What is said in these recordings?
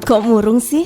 Kok murung sih?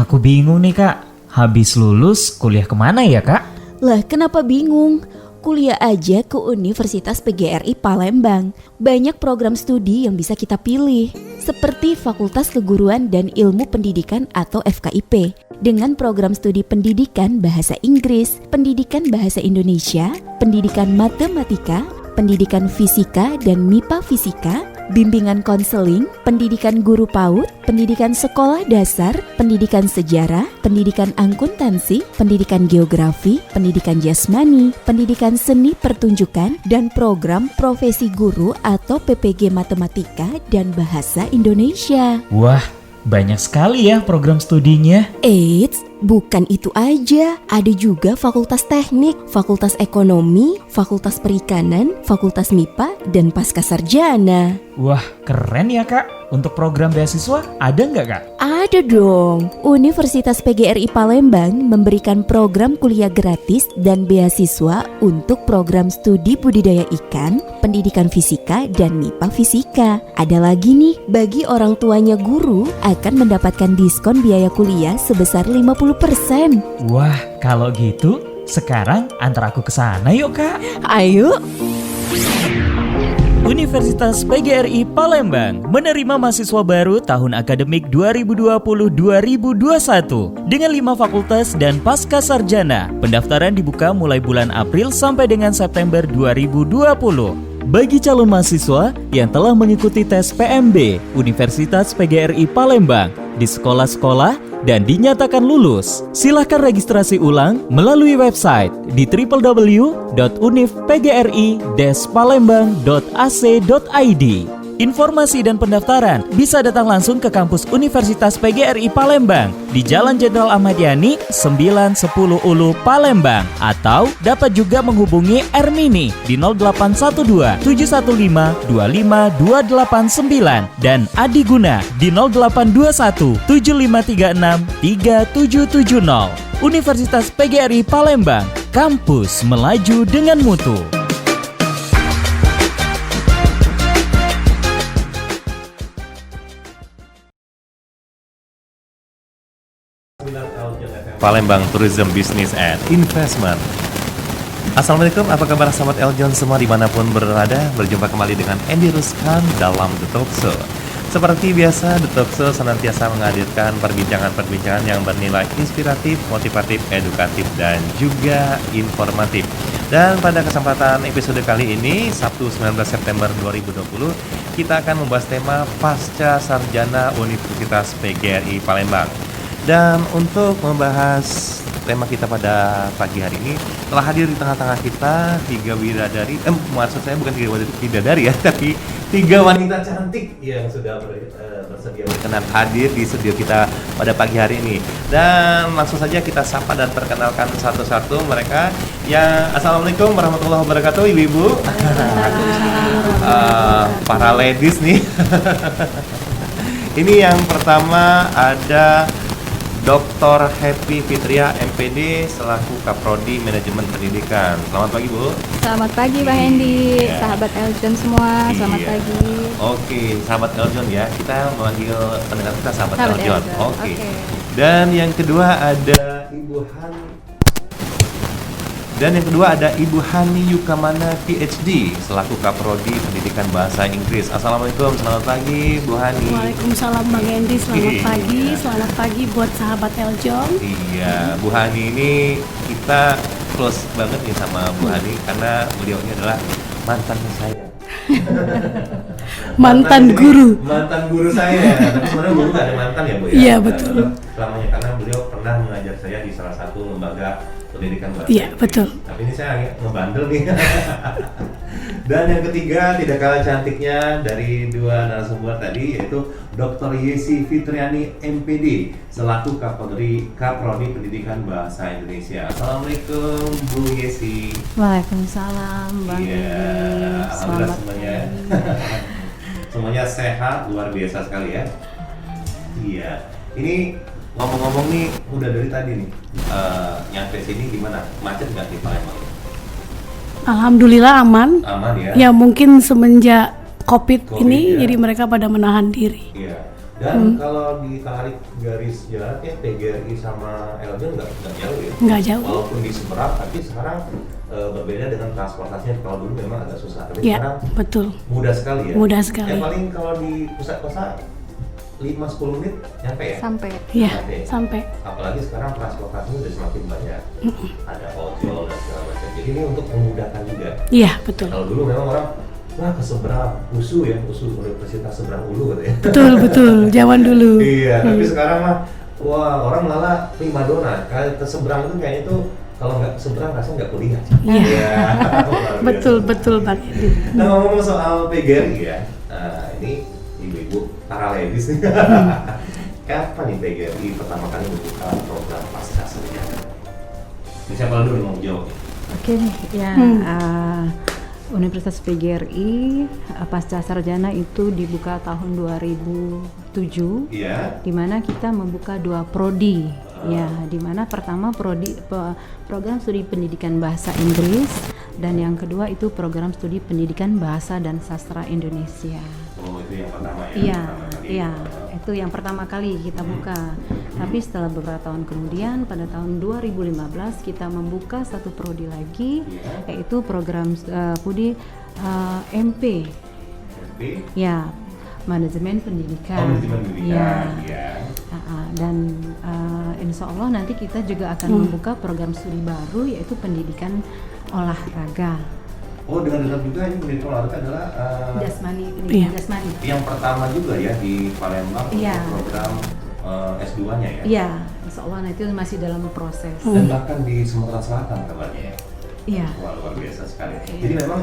Aku bingung nih kak. Habis lulus kuliah kemana ya kak? Lah kenapa bingung? Kuliah aja ke Universitas PGRI Palembang. Banyak program studi yang bisa kita pilih, seperti Fakultas Keguruan dan Ilmu Pendidikan atau FKIP, dengan program studi pendidikan bahasa Inggris, pendidikan bahasa Indonesia, pendidikan matematika, pendidikan fisika dan MIPA fisika, bimbingan konseling, pendidikan guru PAUD, pendidikan sekolah dasar, pendidikan sejarah, pendidikan akuntansi, pendidikan geografi, pendidikan jasmani, pendidikan seni pertunjukan, dan program profesi guru atau PPG Matematika dan Bahasa Indonesia. Wah, banyak sekali ya program studinya. Eits, bukan itu aja. Ada juga fakultas teknik, fakultas ekonomi, fakultas perikanan, fakultas MIPA, dan pascasarjana. Wah, keren ya kak. Untuk program beasiswa ada nggak kak? Ada dong. Universitas PGRI Palembang memberikan program kuliah gratis dan beasiswa untuk program studi budidaya ikan, pendidikan fisika, dan MIPA fisika. Ada lagi nih, bagi orang tuanya guru akan mendapatkan diskon biaya kuliah sebesar 50%. Wah, kalau gitu sekarang antar aku ke sana yuk kak. Ayo. Universitas PGRI Palembang menerima mahasiswa baru tahun akademik 2020-2021 dengan 5 fakultas dan pascasarjana. Pendaftaran dibuka mulai bulan April sampai dengan September 2020. Bagi calon mahasiswa yang telah mengikuti tes PMB Universitas PGRI Palembang di sekolah-sekolah dan dinyatakan lulus, silahkan registrasi ulang melalui website di www.univpgri-palembang.ac.id. Informasi dan pendaftaran bisa datang langsung ke kampus Universitas PGRI Palembang di Jalan Jenderal Ahmad Yani 910 Ulu Palembang, atau dapat juga menghubungi Ermini di 0812 715 25289 dan Adi Guna di 0821 7536 3770. Universitas PGRI Palembang, kampus melaju dengan mutu. Palembang Tourism Business and Investment. Assalamualaikum, apa kabar sahabat Eljon semua dimanapun berada. Berjumpa kembali dengan Andy Ruskan dalam The Talk Show. Seperti biasa, The Talk Show senantiasa menghadirkan perbincangan-perbincangan yang bernilai inspiratif, motivatif, edukatif, dan juga informatif. Dan pada kesempatan episode kali ini, Sabtu 19 September 2020, kita akan membahas tema Pasca Sarjana Universitas PGRI Palembang. Dan untuk membahas tema kita pada pagi hari ini, telah hadir di tengah-tengah kita 3 bidadari, maksud saya bukan 3 bidadari ya, tapi 3 wanita cantik yang sudah bersedia berkenan hadir di studio kita pada pagi hari ini. Dan langsung saja kita sapa dan perkenalkan satu-satu mereka. Yang Assalamualaikum warahmatullahi wabarakatuh, ibu-ibu. Para ladies nih. Ini yang pertama ada Dr. Happy Fitria MPD selaku Kaprodi Manajemen Pendidikan. Selamat pagi Bu. Selamat pagi Bang Hendy, sahabat Eljon semua, selamat pagi. Oke, sahabat Eljon ya, kita memanggil pendengar kita sahabat Eljon. Oke. Oke. Dan yang kedua ada Ibu Hani Yukamana PhD selaku Kaprodi Pendidikan Bahasa Inggris. Assalamualaikum, selamat pagi Bu Hani. Waalaikumsalam Bang Hendy, selamat pagi. Selamat pagi buat sahabat Eljon. Iya, Bu Hani ini kita close banget nih sama Bu Hani karena beliau ini adalah mantan saya. Mantan guru saya. Tapi sebenarnya guru nggak ada mantan ya Bu ya? Iya, betul. Selamanya, karena beliau pernah mengajar saya di salah satu lembaga pendidikan bahasa. Iya, betul. Tapi ini saya agak ngebandel nih. Dan yang ketiga, tidak kalah cantiknya dari 2 narasumber tadi, yaitu Dr. Yesi Fitriani MPD selaku Kaprodi Pendidikan Bahasa Indonesia. Assalamualaikum Bu Yesi. Waalaikumsalam Bang Hendy, selamat semuanya. pagi. Semuanya sehat, luar biasa sekali ya. Iya. Ini ngomong-ngomong nih, udah dari tadi nih, nyampe sini gimana? Macet nggak di Palembang? Alhamdulillah aman. Aman ya? Ya mungkin semenjak COVID ini ya. jadi mereka pada menahan diri. Iya. Dan kalau ditarik garis jaraknya PGRI sama Eljon nggak jauh ya? Nggak jauh. Walaupun di seberang, tapi sekarang berbeda dengan transportasinya. Kalau dulu memang agak susah, tapi Ya, sekarang betul. mudah sekali ya. Mudah sekali. Paling kalau di pusat kota 5-10 menit nyampe ya? Sampai. Iya, Sampai. sampai. Apalagi sekarang transportasinya udah semakin banyak. Ada ojol dan segala macam. Jadi ini untuk memudahkan juga. Iya, betul. Kalau dulu memang orang wah ke seberang USU ya, USU Universitas Seberang Ulu gitu ya. Betul, betul. Zaman dulu. Iya, tapi sekarang mah wah orang malah primadona. Kalau ke seberang itu kayaknya tuh kalau nggak ke seberang rasanya nggak kuliah. Iya. Luar biasa. Betul, betul Bang Edi. Nah ngomong soal PGRI ya, ini ibu-ibu para ladies nih. Kapan nih PGRI pertama kali membuka program pasca sarjana? Siapa dulu yang mau jawab? Oke nih, ya Universitas PGRI pasca sarjana itu dibuka tahun 2007, Iya. di mana kita membuka 2 prodi, ya, di mana pertama program studi pendidikan bahasa Inggris dan yang kedua itu program studi pendidikan bahasa dan sastra Indonesia. Oh itu yang pertama ya? Iya, Pertama kali. iya, itu yang pertama kali kita buka. Tapi setelah beberapa tahun kemudian, pada tahun 2015 kita membuka satu prodi lagi, Iya. yaitu program studi MP, MP? ya, manajemen pendidikan. Oh manajemen pendidikan. Ya. Iya. Dan insya Allah nanti kita juga akan membuka program studi baru, yaitu pendidikan olahraga. Oh dengar-dengar juga ini pendidikan olahraga adalah Jasmani, Iya. pendidikan jasmani. yang pertama juga ya di Palembang Iya. untuk program S2-nya ya? Iya, insya Allah nanti masih dalam proses. Dan bahkan di Sumatera Selatan kabarnya ya? Iya. Wah, luar biasa sekali. Iya. Jadi memang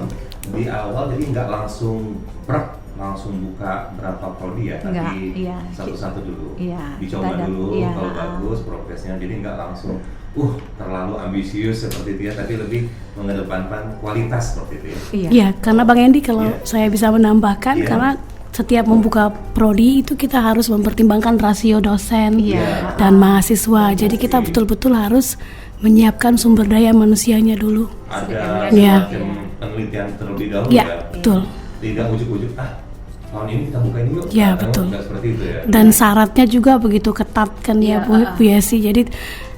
di awal jadi nggak langsung langsung buka berapa prodi ya, Nggak, tapi iya. satu-satu dulu. Iya, Dicoba kita ada- dulu, iya, kalau bagus progresnya, jadi nggak langsung terlalu ambisius seperti itu ya, tapi lebih mengedepankan kualitas seperti itu ya. Iya. Iya, karena Bang Endi kalau Iya. saya bisa menambahkan, Iya. karena setiap membuka prodi itu kita harus mempertimbangkan rasio dosen Iya. dan mahasiswa. Jadi kita betul-betul harus menyiapkan sumber daya manusianya dulu. Ada Iya. semacam penelitian terlebih dahulu Iya, ya. betul. Tidak ujuk-ujuk tahun ini kita buka ini yuk. Iya, Nah, betul. nggak seperti itu ya. Dan syaratnya juga begitu ketat kan ya Iya, Bu Yesi. Jadi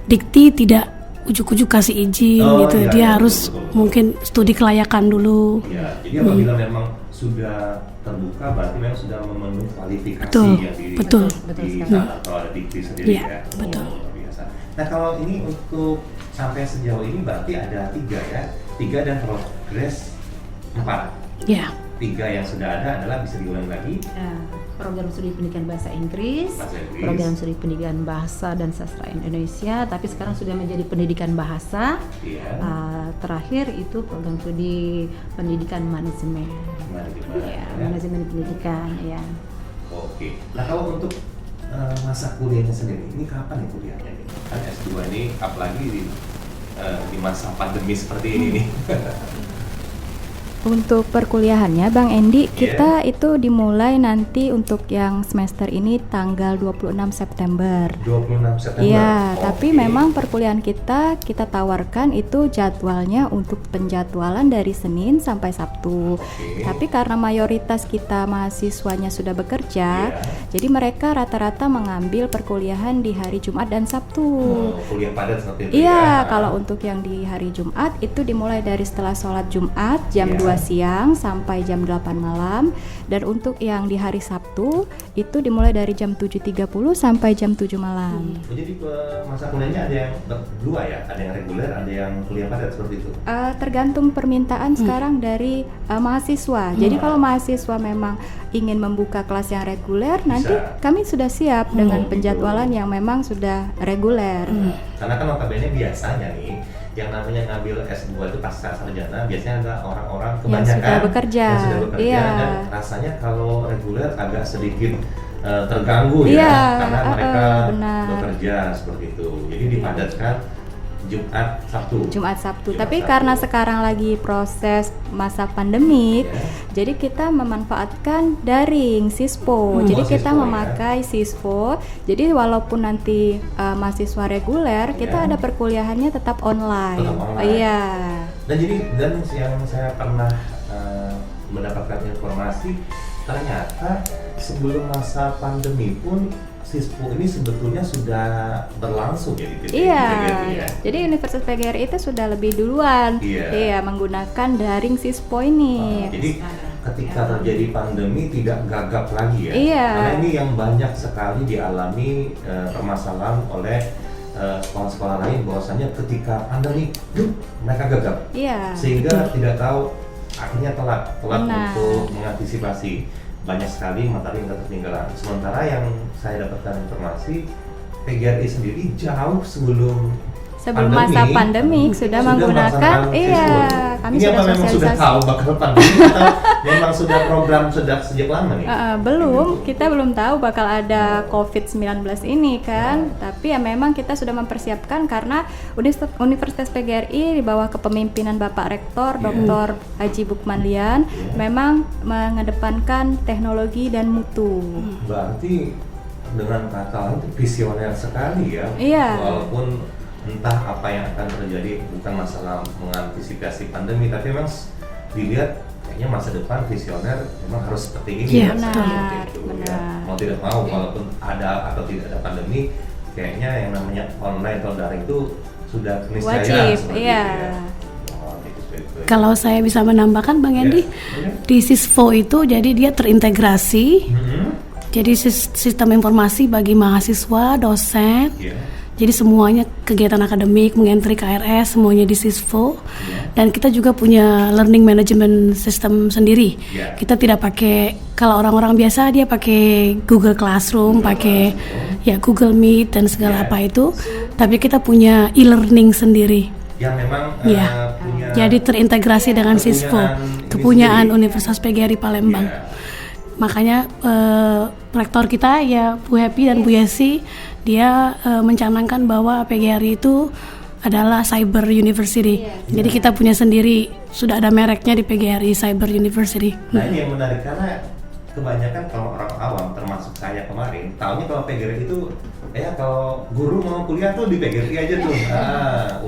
Dikti tidak ujuk-ujuk kasih izin Oh, gitu. iya, Dia iya, harus betul. mungkin studi kelayakan dulu. Ya, jadi apabila memang sudah terbuka berarti memang sudah memenuhi kualifikasi Betul, yang betul. Betul di sekali. sana atau ada dikti sendiri Iya, ya. betul. Luar biasa. Nah kalau ini untuk sampai sejauh ini berarti ada 3 ya, 3 dan progres 4. Ya. 3 yang sudah ada adalah bisa diulang lagi. Program studi pendidikan bahasa Inggris, Bahasa Inggris. program studi pendidikan bahasa dan sastra Indonesia, tapi sekarang sudah menjadi pendidikan bahasa. Iya. Terakhir itu program studi pendidikan manajemen. Manajemen, Ya, ya. manajemen pendidikan, ya. Oke. Nah kalau untuk masa kuliahnya sendiri, ini kapan nih kuliahnya nih? Kan S2 ini apalagi di masa pandemi seperti ini nih. Untuk perkuliahannya Bang Endi, kita itu dimulai nanti untuk yang semester ini tanggal 26 September. 26 September. Iya, Oke. tapi memang perkuliahan kita tawarkan itu jadwalnya untuk penjadwalan dari Senin sampai Sabtu. Oke. Tapi karena mayoritas kita mahasiswanya sudah bekerja, Iya. jadi mereka rata-rata mengambil perkuliahan di hari Jumat dan Sabtu. Kuliah padat seperti itu Iya, ya. kalau untuk yang di hari Jumat itu dimulai dari setelah sholat Jumat jam Iya. 2 siang sampai jam 8 malam, dan untuk yang di hari Sabtu itu dimulai dari jam 7.30 sampai jam 7 malam. Jadi masa kuliahnya ada yang berdua ya, ada yang reguler, ada yang kuliah padat seperti itu. Tergantung permintaan sekarang dari mahasiswa. Jadi kalau mahasiswa memang ingin membuka kelas yang reguler, nanti kami sudah siap dengan penjadwalan yang memang sudah reguler. Karena kan notabene biasanya nih yang namanya ngambil S2 itu pasca sarjana biasanya ada orang-orang kebanyakan Yang sudah bekerja. yang sudah bekerja, Iya. dan rasanya kalau reguler agak sedikit terganggu Iya, ya karena mereka benar. bekerja seperti itu. Jadi dipadatkan Jumat Sabtu. Jumat Sabtu. Jumat Tapi Sabtu. karena sekarang lagi proses masa pandemik, Ya. jadi kita memanfaatkan daring Sispo. Jadi Oh, kita Sispo, memakai Sispo. Jadi walaupun nanti mahasiswa reguler, kita Ya. ada perkuliahannya tetap online. Tetap online. Iya. Dan yang saya pernah mendapatkan informasi ternyata sebelum masa pandemi pun Sispo ini sebetulnya sudah berlangsung ya di Iya, PGRI ya. jadi Universitas PGRI itu sudah lebih duluan, Iya. menggunakan daring Sispo ini. Jadi ketika terjadi pandemi tidak gagap lagi ya. Iya. Karena ini yang banyak sekali dialami permasalahan oleh sekolah-sekolah lain, bahwasanya ketika pandemi, mereka gagap. Iya. Sehingga tidak tahu, akhirnya telat Benar. untuk mengantisipasi. Banyak sekali materi yang ketinggalan. Sementara yang saya dapatkan informasi, PGRI sendiri jauh sebelum Masa pandemi sudah menggunakan, melaksanakan kami ini sudah apa memang sudah sosialisasi. tahu bakal pandemi atau memang sudah program sudah sejak lama nih? Belum, kita belum tahu bakal ada COVID-19 ini kan, tapi ya memang kita sudah mempersiapkan karena Universitas PGRI di bawah kepemimpinan Bapak Rektor Dr. Haji Bukmanlian memang mengedepankan teknologi dan mutu. Berarti dengan kata lain itu visioner sekali ya. Iya. Walaupun entah apa yang akan terjadi, bukan masalah mengantisipasi pandemi, tapi memang dilihat kayaknya masa depan visioner memang harus seperti ini. Iya, rasanya, benar, seperti itu, ya. benar. Mau tidak mau, walaupun ada atau tidak ada pandemi, kayaknya yang namanya online atau daring itu sudah keniscayaan Wajib, seperti iya. itu ya. Oh, gitu, seperti itu. Kalau saya bisa menambahkan Bang Endi, di Sispo itu jadi dia terintegrasi. Jadi sistem informasi bagi mahasiswa, dosen. Iya. Jadi semuanya kegiatan akademik, mengentry KRS, semuanya di Sispo. Dan kita juga punya learning management system sendiri. Yeah. Kita tidak pakai, kalau orang-orang biasa dia pakai Google Classroom, pakai ya Google Meet dan segala apa itu. Tapi kita punya e-learning sendiri. Yang memang Ya. punya Jadi terintegrasi dengan Sispo, kepunyaan Universitas PGRI Palembang. Iya. Makanya rektor kita ya Bu Happy dan Bu Yesi dia mencanangkan bahwa PGRI itu adalah Cyber University. Jadi kita punya sendiri, sudah ada mereknya di PGRI Cyber University. Nah ini yang menarik karena kebanyakan kalau orang awam termasuk saya kemarin tahunya kalau PGRI itu kalau guru mau kuliah tuh di PGRI aja tuh.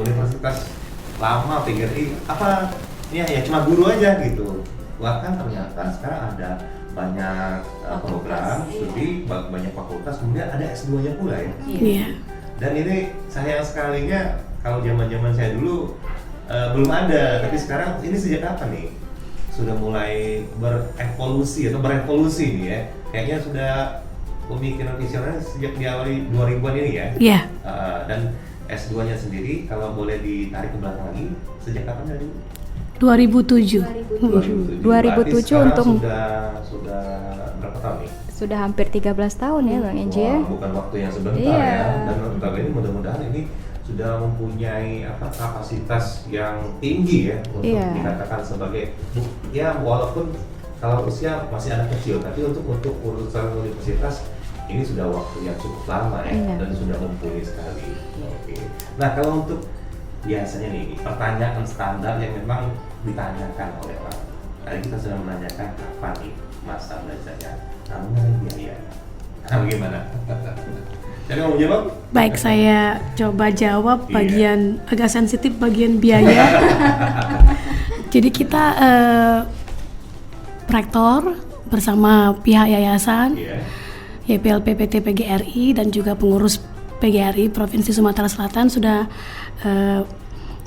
Universitas lama PGRI apa ya cuma guru aja gitu. Bahkan ternyata sekarang ada banyak program studi, banyak fakultas, kemudian ada S2-nya pula ya. Iya. Dan ini sayang sekalinya kalau zaman-zaman saya dulu belum ada, tapi sekarang ini sejak kapan nih? Sudah mulai berevolusi atau berevolusi nih ya. Kayaknya sudah pemikiran visioner sejak diawali 2000-an ini ya. Iya. Dan S2-nya sendiri kalau boleh ditarik ke belakang lagi, sejak kapan dari 2007. 2007 2007 sekarang untuk sudah berapa tahun nih? sudah hampir 13 tahun ya Bang Enji ya. Wah, bukan waktu yang sebentar Iya. ya. Dan notabene mudah-mudahan ini sudah mempunyai kapasitas yang tinggi ya untuk Iya. dikatakan sebagai ya walaupun kalau usia masih anak kecil, tapi untuk urusan universitas ini sudah waktu yang cukup lama ya. Iya. Dan sudah mumpuni sekali. Oke. Nah kalau untuk biasanya nih pertanyaan standar yang memang ditanyakan oleh orang. Tadi kita sudah menanyakan kapan nih masa belajarnya, namun biaya. Nah, bagaimana? Jadi mau jawab? Baik, saya coba jawab Iya. bagian agak sensitif bagian biaya. Jadi kita rektor bersama pihak yayasan Iya. YPLP PT PGRI dan juga pengurus PGRI Provinsi Sumatera Selatan sudah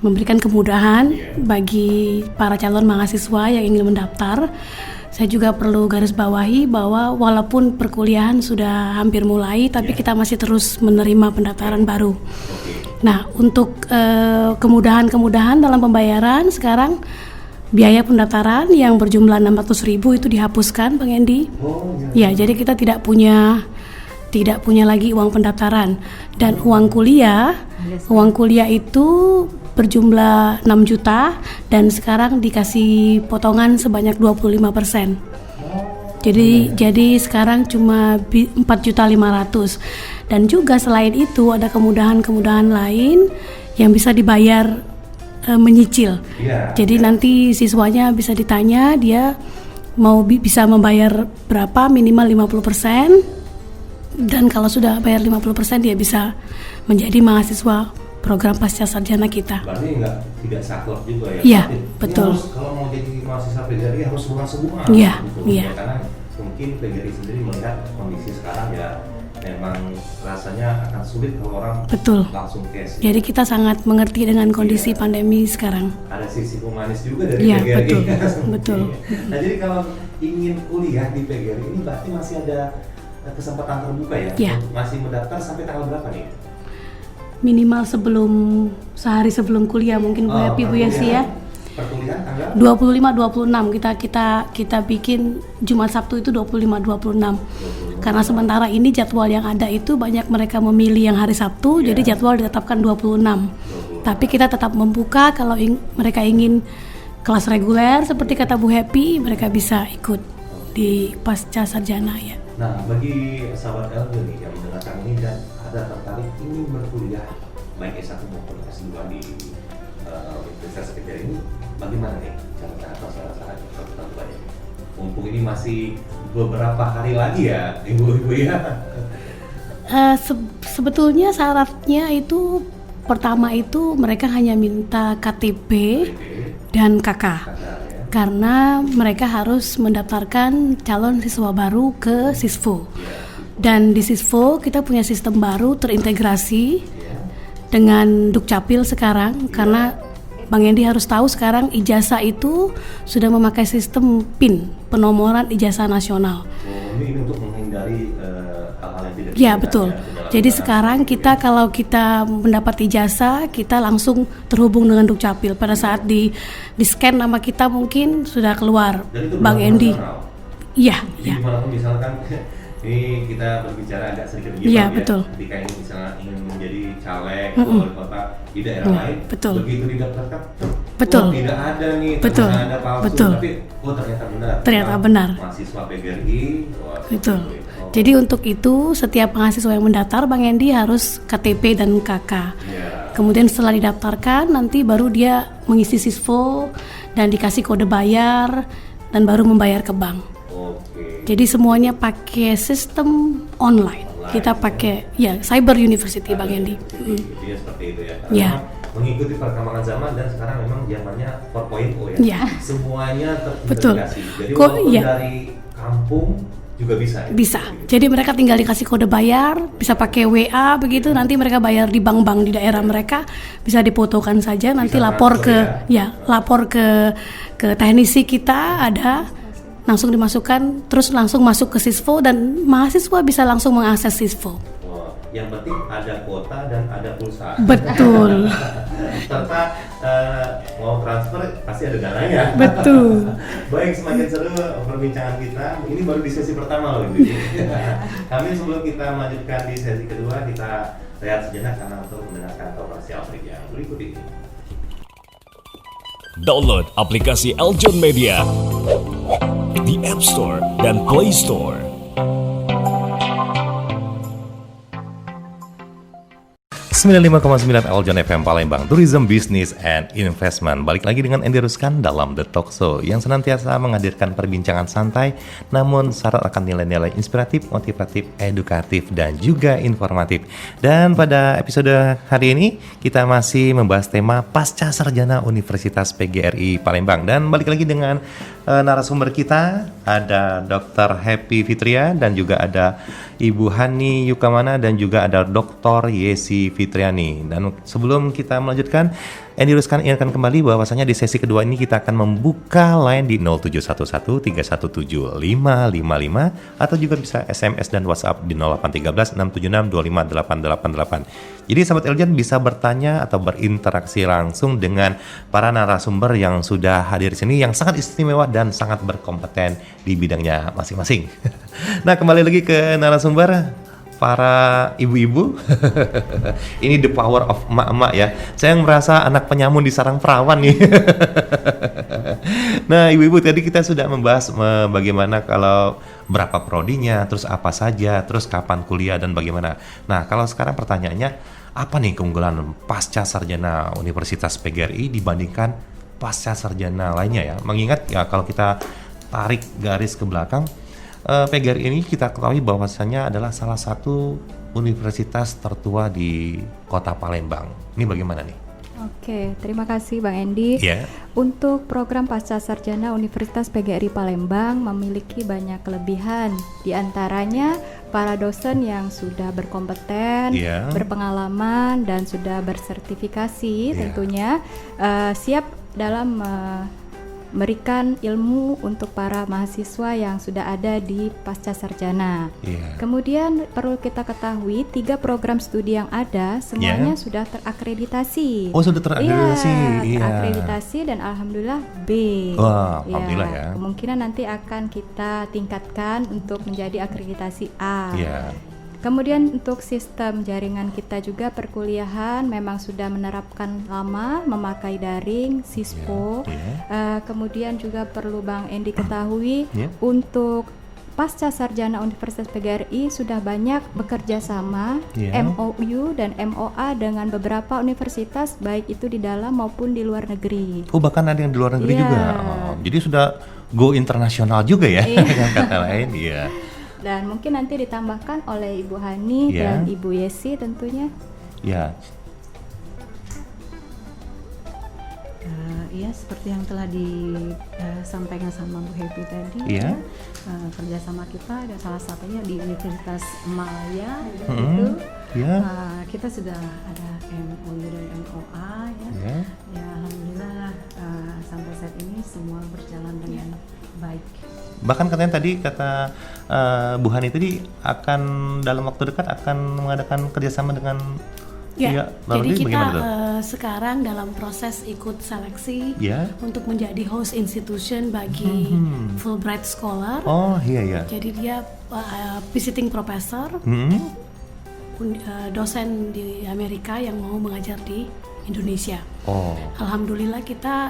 memberikan kemudahan bagi para calon mahasiswa yang ingin mendaftar. Saya juga perlu garis bawahi bahwa walaupun perkuliahan sudah hampir mulai, tapi kita masih terus menerima pendaftaran baru. Nah, untuk kemudahan-kemudahan dalam pembayaran sekarang biaya pendaftaran yang berjumlah 600.000 itu dihapuskan, Bang Endi. Ya, jadi kita tidak punya lagi uang pendaftaran dan uang kuliah itu berjumlah 6 juta dan sekarang dikasih potongan sebanyak 25%. Jadi sekarang cuma 4.500.000 dan juga selain itu ada kemudahan-kemudahan lain yang bisa dibayar menyicil. Jadi nanti siswanya bisa ditanya dia mau bisa membayar berapa, minimal 50%. Dan kalau sudah bayar 50% dia bisa menjadi mahasiswa program pasca sarjana kita. Berarti tidak saklek juga ya? Iya, Ini betul. kalau mau jadi mahasiswa PGRI harus lunas semua. Iya, gitu. iya. Karena mungkin PGRI sendiri melihat kondisi sekarang ya memang rasanya akan sulit kalau orang Betul. langsung cash. Jadi kita sangat mengerti dengan kondisi pandemi sekarang. Ada sisi humanis juga dari Iya, PGRI. betul, betul. Nah jadi kalau ingin kuliah di PGRI ini berarti masih ada kesempatan terbuka ya? Iya. Masih mendaftar sampai tanggal berapa nih? Minimal sehari sebelum kuliah mungkin Bu Happy, Bu Yesi ya. Perkuliahan tanggal? 25-26 kita bikin Jumat Sabtu itu 25-26. Karena sementara ini jadwal yang ada itu banyak mereka memilih yang hari Sabtu, jadi jadwal ditetapkan 26. Tapi kita tetap membuka kalau mereka ingin kelas reguler seperti kata Bu Happy, mereka bisa ikut di pasca sarjana ya. Nah, bagi sahabat LG nih yang mendengarkan ini dan ada tertarik ingin berkuliah baik S1 maupun S2 di Universitas PGRI ini, bagaimana nih cara atau syarat-syaratnya kalau kita banyak? Mumpung ini masih beberapa hari lagi ya, ibu-ibu ya. Sebetulnya syaratnya itu pertama itu mereka hanya minta KTP dan KK. Karena mereka harus mendaftarkan calon siswa baru ke Sisvo. Dan di Sisvo kita punya sistem baru terintegrasi dengan Dukcapil sekarang, karena Bang Endi harus tahu sekarang ijazah itu sudah memakai sistem PIN, penomoran ijazah nasional. Ini untuk menghindari hal-hal yang tidak Ya betul. Jadi sekarang kita kalau kita mendapat ijazah, kita langsung terhubung dengan Dukcapil. Pada saat di scan nama kita mungkin sudah keluar Bang Endi. Iya, iya. Dimanapun misalkan ini kita berbicara agak sedikit begitu ya. Betul. Ketika ini misalnya ingin menjadi caleg wali kota di daerah lain, betul. Begitu didaftarkan, betul. Tidak ada nih, betul. Ada palsu, betul. Tapi ternyata benar. Ternyata benar. Mahasiswa PGRI. Betul. Jadi untuk itu setiap mahasiswa yang mendaftar Bang Endi harus KTP dan KK. Kemudian setelah didaftarkan nanti baru dia mengisi Sisvo dan dikasih kode bayar dan baru membayar ke bank. Jadi semuanya pakai sistem online. Kita pakai Cyber University Bang Endi. Iya seperti itu ya. Ya. Mengikuti perkembangan zaman dan sekarang memang zamannya 4.0 ya. Semuanya terintegrasi. Jadi walaupun dari kampung juga bisa. Ya? Bisa. Jadi mereka tinggal dikasih kode bayar, bisa pakai WA begitu. Nanti mereka bayar di bank-bank di daerah mereka, bisa difotokan saja. Nanti bisa lapor ke lapor ke teknisi kita ada. Langsung dimasukkan, terus langsung masuk ke Sisvo dan mahasiswa bisa langsung mengakses Sisvo. Yang penting ada kuota dan ada pulsa. Betul. Serta mau transfer pasti ada dananya. Betul. Baik, semakin seru perbincangan kita. Ini baru di sesi pertama loh. Kami sebelum kita melanjutkan di sesi kedua, kita lihat sejenak karena untuk mendengarkan komersial break yang berikut ini. Download aplikasi Eljon Media di App Store dan Play Store. .9 Eljon FM Palembang, Tourism Business and Investment. Balik lagi dengan Andy Ruskan dalam The Talk Show yang senantiasa menghadirkan perbincangan santai namun syarat akan nilai-nilai inspiratif, motivatif, edukatif, dan juga informatif. Dan pada episode hari ini kita masih membahas tema Pasca Sarjana Universitas PGRI Palembang. Dan balik lagi dengan narasumber kita, ada Dr. Happy Fitria dan juga ada Ibu Hani Yukamana dan juga ada Dr. Yesi Fitriani. Dan sebelum kita melanjutkan, Andy Ruskan ingatkan kembali bahwasanya di sesi kedua ini kita akan membuka line di 0711-317-555 atau juga bisa SMS dan WhatsApp di 0813-676-25888. Jadi sahabat Eljon bisa bertanya atau berinteraksi langsung dengan para narasumber yang sudah hadir di sini yang sangat istimewa dan sangat berkompeten di bidangnya masing-masing. Nah, kembali lagi ke narasumber, para ibu-ibu. Ini the power of emak-emak ya. Saya merasa anak penyamun di sarang perawan nih. Nah, ibu-ibu tadi kita sudah membahas bagaimana kalau berapa prodinya, terus apa saja, terus kapan kuliah dan bagaimana. Nah, kalau sekarang pertanyaannya, apa nih keunggulan pasca sarjana Universitas PGRI dibandingkan pasca sarjana lainnya ya? Mengingat ya kalau kita tarik garis ke belakang, PGRI ini kita ketahui bahwasannya adalah salah satu universitas tertua di Kota Palembang. Ini bagaimana nih? Oke, terima kasih Bang Endi. Ya. Untuk program Pasca Sarjana Universitas PGRI Palembang memiliki banyak kelebihan. Di antaranya para dosen yang sudah berkompeten, Iya. berpengalaman dan sudah bersertifikasi Iya. tentunya siap dalam memberikan ilmu untuk para mahasiswa yang sudah ada di pasca sarjana. Iya. Kemudian perlu kita ketahui 3 program studi yang ada semuanya sudah terakreditasi. Oh, sudah terakreditasi. Iya. Terakreditasi dan alhamdulillah B. Wah, alhamdulillah ya. Kemungkinan nanti akan kita tingkatkan untuk menjadi akreditasi A. Iya. Kemudian untuk sistem jaringan kita juga perkuliahan memang sudah menerapkan lama memakai daring, SISPO. Kemudian juga perlu Bang Endi ketahui untuk pasca sarjana Universitas PGRI sudah banyak bekerja sama MOU dan MOA dengan beberapa universitas baik itu di dalam maupun di luar negeri. Oh, bahkan ada yang di luar negeri juga. Oh, jadi sudah go internasional juga ya dengan kata lain. Iya. Dan mungkin nanti ditambahkan oleh Ibu Hani dan Ibu Yesi tentunya. Ya. Ya, seperti yang telah disampaikan sama Bu Happy tadi, kerjasama kita ada salah satunya di Universitas Malaya, itu kita sudah ada MOU dan MOA, ya alhamdulillah sampai saat ini semua berjalan dengan baik. Bahkan katanya tadi kata Bu Hani tadi akan dalam waktu dekat akan mengadakan kerjasama dengan jadi kita sekarang dalam proses ikut seleksi untuk menjadi host institution bagi Fulbright Scholar. Oh iya. Jadi dia visiting professor, dosen di Amerika yang mau mengajar di Indonesia. Oh. Alhamdulillah kita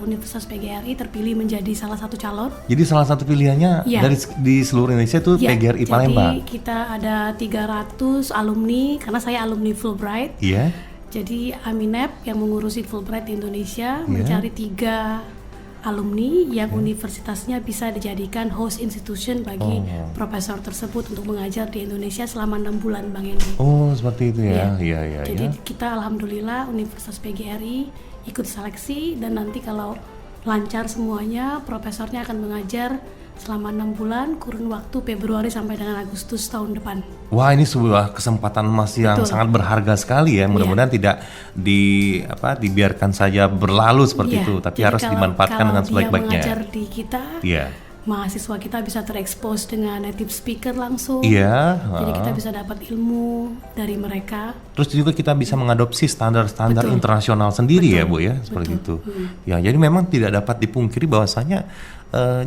Universitas PGRI terpilih menjadi salah satu calon. Jadi salah satu pilihannya di seluruh Indonesia itu PGRI Palembang. Jadi kita ada 300 alumni karena saya alumni Fulbright. Iya. Jadi Aminep yang mengurusi Fulbright di Indonesia mencari 3 alumni yang universitasnya bisa dijadikan host institution bagi profesor tersebut untuk mengajar di Indonesia selama 6 bulan Bang Endi. Oh, seperti itu ya. Iya. Jadi kita alhamdulillah Universitas PGRI ikut seleksi dan nanti kalau lancar semuanya profesornya akan mengajar selama 6 bulan kurun waktu Februari sampai dengan Agustus tahun depan. Wah, ini sebuah kesempatan emas yang sangat berharga sekali ya. Mudah-mudahan tidak dibiarkan saja berlalu seperti itu, tapi harus dimanfaatkan dengan sebaik-baiknya. Kalau dia mengajar di kita, mahasiswa kita bisa terekspos dengan native speaker langsung. Jadi kita bisa dapat ilmu dari mereka. Terus juga kita bisa mengadopsi standar-standar internasional sendiri ya, Bu ya, seperti itu. Ya, jadi memang tidak dapat dipungkiri bahwasanya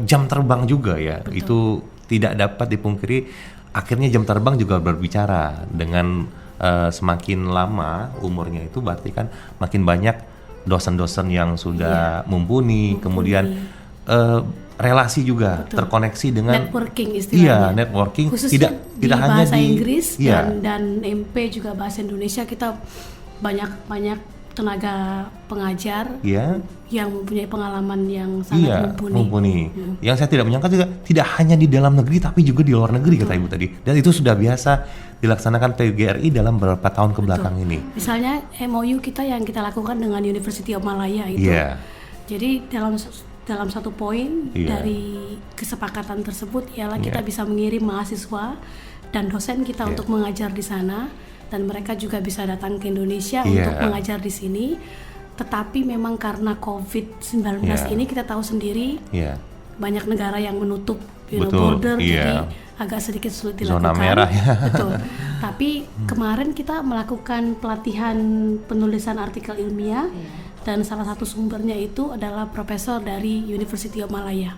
jam terbang juga ya, itu tidak dapat dipungkiri. Akhirnya jam terbang juga berbicara dengan semakin lama umurnya itu berarti kan makin banyak dosen-dosen yang sudah mumpuni, kemudian relasi juga terkoneksi dengan networking istilahnya. Networking khususnya tidak di hanya bahasa di Inggris dan MP juga bahasa Indonesia kita banyak tenaga pengajar yang mempunyai pengalaman yang sangat mumpuni. Yang saya tidak menyangka juga tidak hanya di dalam negeri tapi juga di luar negeri kata Ibu tadi. Dan itu sudah biasa dilaksanakan PGRI dalam beberapa tahun ke belakang ini. Misalnya MOU kita yang kita lakukan dengan University of Malaya itu. Jadi dalam satu poin dari kesepakatan tersebut ialah kita bisa mengirim mahasiswa dan dosen kita untuk mengajar di sana. Dan mereka juga bisa datang ke Indonesia untuk mengajar di sini. Tetapi memang karena COVID-19 ini kita tahu sendiri banyak negara yang menutup border, jadi agak sedikit sulit dilakukan. Zona merah Betul. Tapi kemarin kita melakukan pelatihan penulisan artikel ilmiah dan salah satu sumbernya itu adalah profesor dari University of Malaya.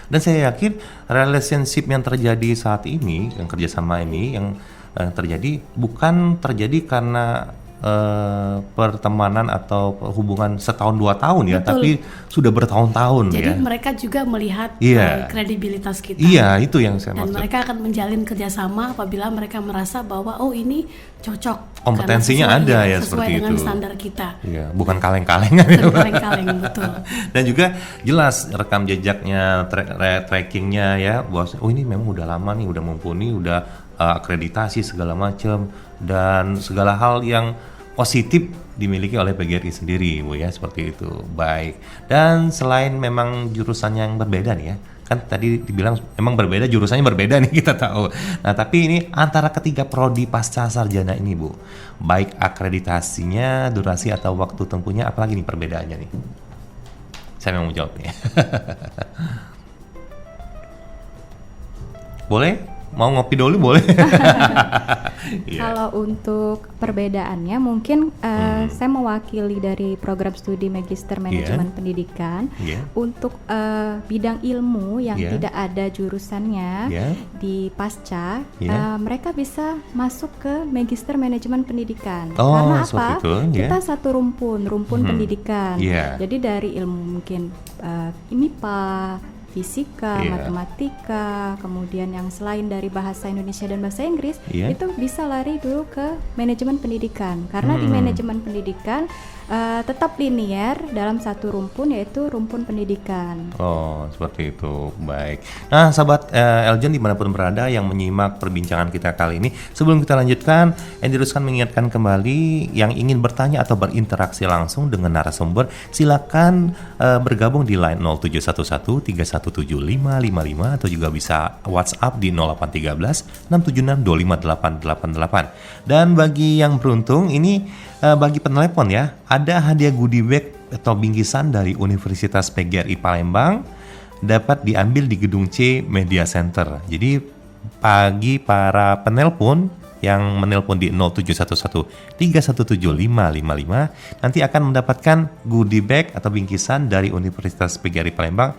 Dan saya yakin relationship yang terjadi saat ini, yang kerjasama ini, yang terjadi bukan terjadi karena pertemanan atau hubungan setahun 2 tahun ya, tapi sudah bertahun-tahun. Jadi mereka juga melihat kredibilitas kita. Itu yang saya maksud. Dan mereka akan menjalin kerjasama apabila mereka merasa bahwa ini cocok. Kompetensinya ada ya seperti itu. Sesuai dengan standar kita. Bukan kaleng-kalengan. Bukan kaleng-kaleng, betul. Dan juga jelas rekam jejaknya, trackingnya ya, bahwa ini memang udah lama nih, udah mumpuni, udah akreditasi segala macam dan segala hal yang positif dimiliki oleh PGRI sendiri, Bu ya, seperti itu. Baik. Dan selain memang jurusan yang berbeda nih ya, kan tadi dibilang memang berbeda, jurusannya berbeda nih kita tahu. Nah, tapi ini antara ketiga prodi pasca sarjana ini, Bu, baik akreditasinya, durasi atau waktu tempuhnya, apalagi nih perbedaannya nih? Saya mau jawab nih. Boleh? Mau ngopi dulu boleh? Iya. Kalau untuk perbedaannya mungkin saya mewakili dari program studi Magister Manajemen Pendidikan. Untuk bidang ilmu yang tidak ada jurusannya di pasca, mereka bisa masuk ke Magister Manajemen Pendidikan. Karena apa? Kita satu rumpun pendidikan. Jadi dari ilmu mungkin MIPA, fisika, matematika, kemudian yang selain dari bahasa Indonesia dan bahasa Inggris, itu bisa lari dulu ke manajemen pendidikan. Karena di manajemen pendidikan tetap linier dalam satu rumpun, yaitu rumpun pendidikan. Oh, seperti itu. Baik. Nah, sahabat Eljon dimanapun berada yang menyimak perbincangan kita kali ini, sebelum kita lanjutkan, Andy Ruskan mengingatkan kembali yang ingin bertanya atau berinteraksi langsung dengan narasumber, silakan bergabung di line 0711-317-555 atau juga bisa WhatsApp di 0813 676 25888. Dan bagi yang beruntung ini bagi penelepon ya, ada hadiah goodie bag atau bingkisan dari Universitas PGRI Palembang dapat diambil di Gedung C Media Center. Jadi bagi para penelpon yang menelpon di 0711-317-555 nanti akan mendapatkan goodie bag atau bingkisan dari Universitas PGRI Palembang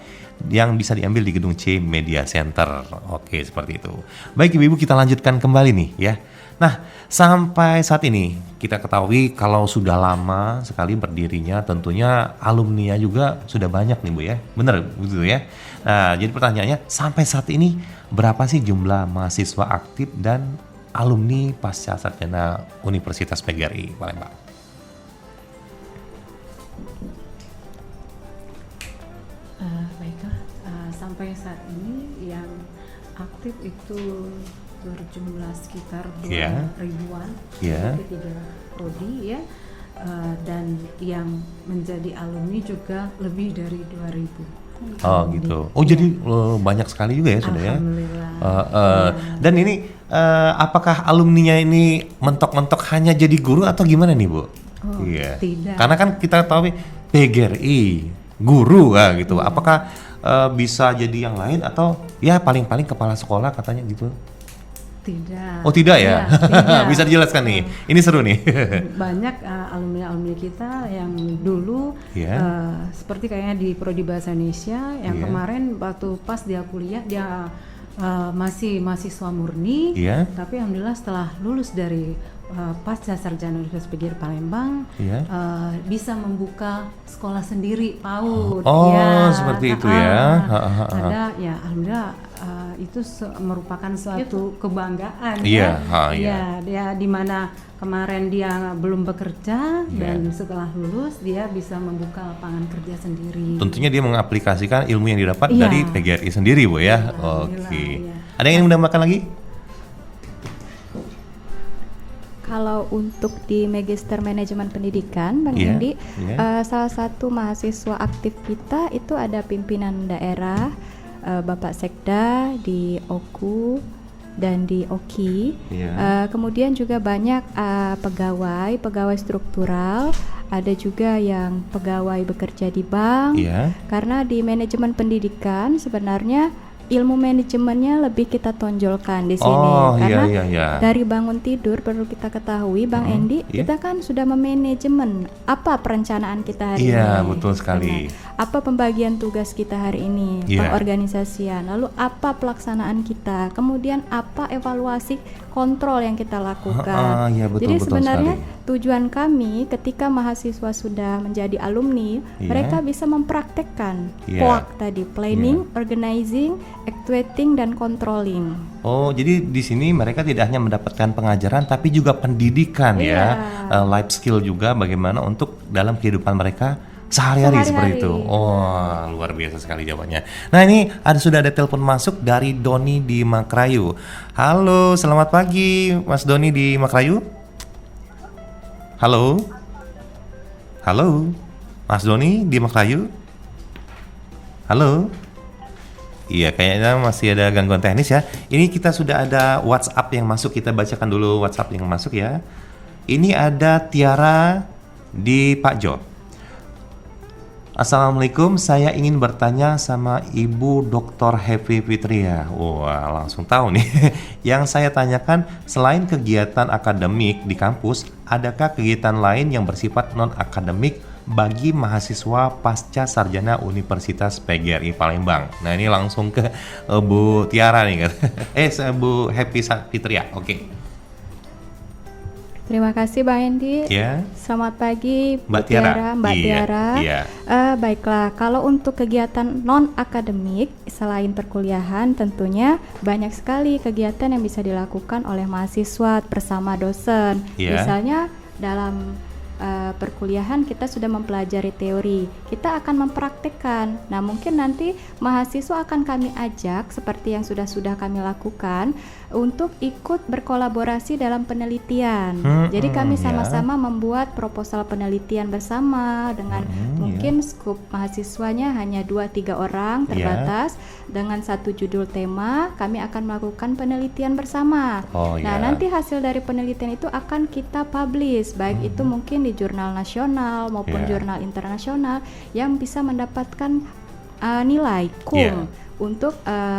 yang bisa diambil di Gedung C Media Center. Oke, seperti itu. Baik Ibu-ibu, kita lanjutkan kembali nih ya. Nah, sampai saat ini kita ketahui kalau sudah lama sekali berdirinya, tentunya alumni juga sudah banyak nih Bu ya. Benar begitu ya. Nah, jadi pertanyaannya sampai saat ini berapa sih jumlah mahasiswa aktif dan alumni pasca sarjana Universitas PGRI Palembang? Baiklah, sampai saat ini yang aktif itu berjumlah sekitar 2.000-an, ketiga prodi ya, dan yang menjadi alumni juga lebih dari 2.000. Oh gitu. Oh jadi banyak sekali juga ya sudah ya. Alhamdulillah. Dan ini apakah alumninya ini mentok-mentok hanya jadi guru atau gimana nih Bu? Tidak. Karena kan kita tahu PGRI guru gitu. Apakah bisa jadi yang lain atau ya paling-paling kepala sekolah katanya gitu? Tidak. Oh tidak ya? Tidak. Bisa dijelaskan nih. Ini seru nih. Banyak alumni-alumni kita yang dulu seperti kayaknya di Prodi Bahasa Indonesia yang kemarin waktu pas dia kuliah dia masih mahasiswa murni, tapi alhamdulillah setelah lulus dari pasca sarjana Universitas PGRI Palembang bisa membuka sekolah sendiri PAUD. Seperti itu ya. Ada ya alhamdulillah itu merupakan suatu kebanggaan dia di mana kemarin dia belum bekerja dan setelah lulus dia bisa membuka lapangan kerja sendiri. Tentunya dia mengaplikasikan ilmu yang didapat dari PGRI sendiri Bu ya. Oke. Ada yang ingin menambahkan lagi? Kalau untuk di Magister Manajemen Pendidikan, Bang Indi, salah satu mahasiswa aktif kita itu ada pimpinan daerah, Bapak Sekda di OKU dan di OKI. Kemudian juga banyak pegawai struktural, ada juga yang pegawai bekerja di bank. Karena di manajemen pendidikan sebenarnya ilmu manajemennya lebih kita tonjolkan di sini karena dari bangun tidur perlu kita ketahui Bang Endi, kita kan sudah memanajemen apa perencanaan kita hari ini. Betul sekali. Apa pembagian tugas kita hari ini, pengorganisasian, lalu apa pelaksanaan kita, kemudian apa evaluasi kontrol yang kita lakukan. Jadi sebenarnya tujuan kami ketika mahasiswa sudah menjadi alumni, mereka bisa mempraktekkan POAK tadi, planning, organizing, actuating dan controlling. Oh, jadi di sini mereka tidak hanya mendapatkan pengajaran tapi juga pendidikan life skill juga bagaimana untuk dalam kehidupan mereka sehari-hari seperti itu. Oh, luar biasa sekali jawabannya. Nah, ini sudah ada telepon masuk dari Doni di Makrayu. Halo, selamat pagi Mas Doni di Makrayu. Halo? Halo? Mas Doni di Maklayu? Halo? Iya, kayaknya masih ada gangguan teknis ya. Ini kita sudah ada WhatsApp yang masuk. Kita bacakan dulu WhatsApp yang masuk ya. Ini ada Tiara di Pak Jo. Assalamualaikum, saya ingin bertanya sama Ibu Dr. Happy Fitria. Wah, langsung tahu nih. Yang saya tanyakan, selain kegiatan akademik di kampus, adakah kegiatan lain yang bersifat non-akademik bagi mahasiswa pasca sarjana Universitas PGRI Palembang? Nah, ini langsung ke Bu Tiara nih kan. Bu Happy Fitria. Oke. Terima kasih Bang Endi. Ya. Selamat pagi Mbak Tiara. Mbak Iya, Tiara. iya. Baiklah, kalau untuk kegiatan non akademik selain perkuliahan tentunya banyak sekali kegiatan yang bisa dilakukan oleh mahasiswa bersama dosen. Iya. Misalnya dalam perkuliahan kita sudah mempelajari teori, kita akan mempraktekkan. Nah, mungkin nanti mahasiswa akan kami ajak seperti yang sudah kami lakukan untuk ikut berkolaborasi dalam penelitian. Jadi kami sama-sama membuat proposal penelitian bersama dengan mungkin skup mahasiswanya hanya 2-3 orang terbatas dengan satu judul tema, kami akan melakukan penelitian bersama. Nah, nanti hasil dari penelitian itu akan kita publish, baik itu mungkin di jurnal nasional maupun jurnal internasional yang bisa mendapatkan nilai KUM untuk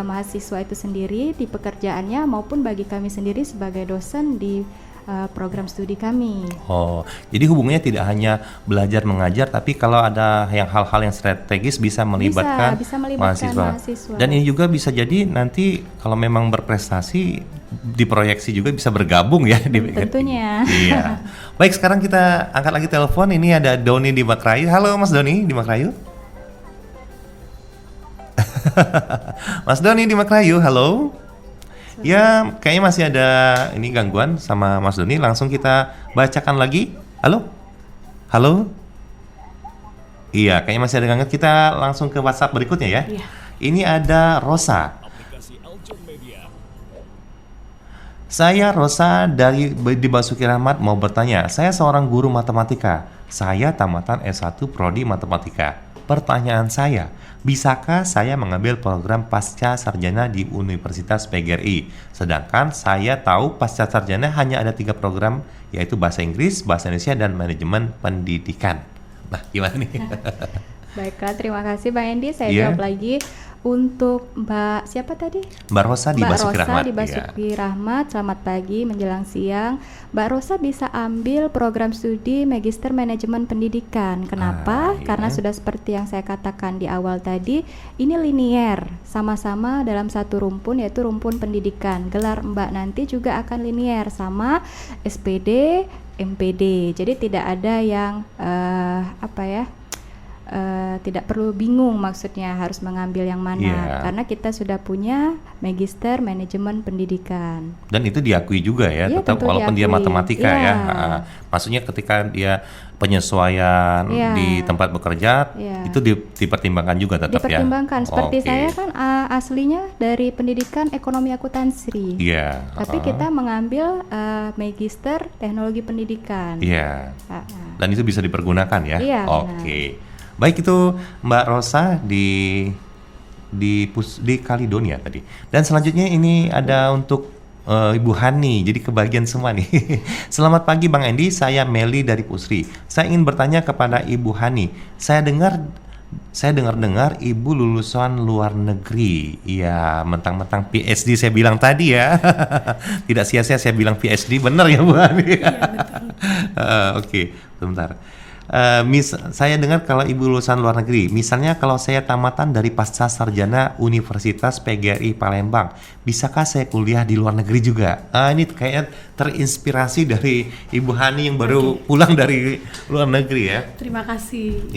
mahasiswa itu sendiri di pekerjaannya maupun bagi kami sendiri sebagai dosen di program studi kami. Jadi hubungannya tidak hanya belajar mengajar, tapi kalau ada hal-hal yang strategis bisa melibatkan, mahasiswa. Dan ini juga bisa jadi nanti kalau memang berprestasi diproyeksi juga bisa bergabung ya. Tentunya. Iya. Baik, sekarang kita angkat lagi telepon. Ini ada Doni di Maklayu. Halo Mas Doni di Maklayu. Mas Doni di Maklayu, halo. Ya, kayaknya masih ada ini gangguan sama Mas Doni. Langsung kita bacakan lagi. Halo? Halo? Iya, kayaknya masih ada gangguan. Kita langsung ke WhatsApp berikutnya ya. Ini ada Rosa. Saya Rosa di Basuki Rahmat mau bertanya. Saya seorang guru matematika. Saya tamatan S1 Prodi Matematika. Pertanyaan saya, bisakah saya mengambil program pasca sarjana di Universitas PGRI? Sedangkan saya tahu pasca sarjana hanya ada 3 program, yaitu Bahasa Inggris, Bahasa Indonesia, dan Manajemen Pendidikan. Nah, gimana nih? Baiklah, terima kasih Bang Endi. Saya jawab lagi. Untuk Mbak siapa tadi? Mbak Rosa di Basuki Rahmat. Mbak Rosa di Basuki Rahmat. Selamat pagi menjelang siang. Mbak Rosa bisa ambil program studi Magister Manajemen Pendidikan. Kenapa? Karena sudah seperti yang saya katakan di awal tadi, ini linier, sama-sama dalam satu rumpun, yaitu rumpun pendidikan. Gelar Mbak nanti juga akan linier sama SPD, MPD. Jadi tidak ada yang tidak perlu bingung maksudnya harus mengambil yang mana, karena kita sudah punya Magister Manajemen Pendidikan. Dan itu diakui juga ya, tetap walaupun dia matematika ya. Maksudnya ketika dia penyesuaian di tempat bekerja itu dipertimbangkan juga tetap ya. Dipertimbangkan. Seperti saya kan aslinya dari pendidikan ekonomi akuntansi. Tapi kita mengambil Magister Teknologi Pendidikan. Dan itu bisa dipergunakan ya. Oke. Baik, itu Mbak Rosa di Kaledonia tadi. Dan selanjutnya ini ada untuk Ibu Hani. Jadi kebagian semua nih. Selamat pagi Bang Endi, saya Meli dari Pusri. Saya ingin bertanya kepada Ibu Hani. Saya dengar Ibu lulusan luar negeri. Ya, mentang-mentang PhD saya bilang tadi ya. Tidak sia-sia saya bilang PhD, benar ya Bu Hani? Oke, sebentar. Saya dengar kalau Ibu lulusan luar negeri. Misalnya kalau saya tamatan dari pasca sarjana Universitas PGRI Palembang, bisakah saya kuliah di luar negeri juga? Ini kayaknya terinspirasi dari Ibu Hani yang baru pulang dari luar negeri ya. Terima kasih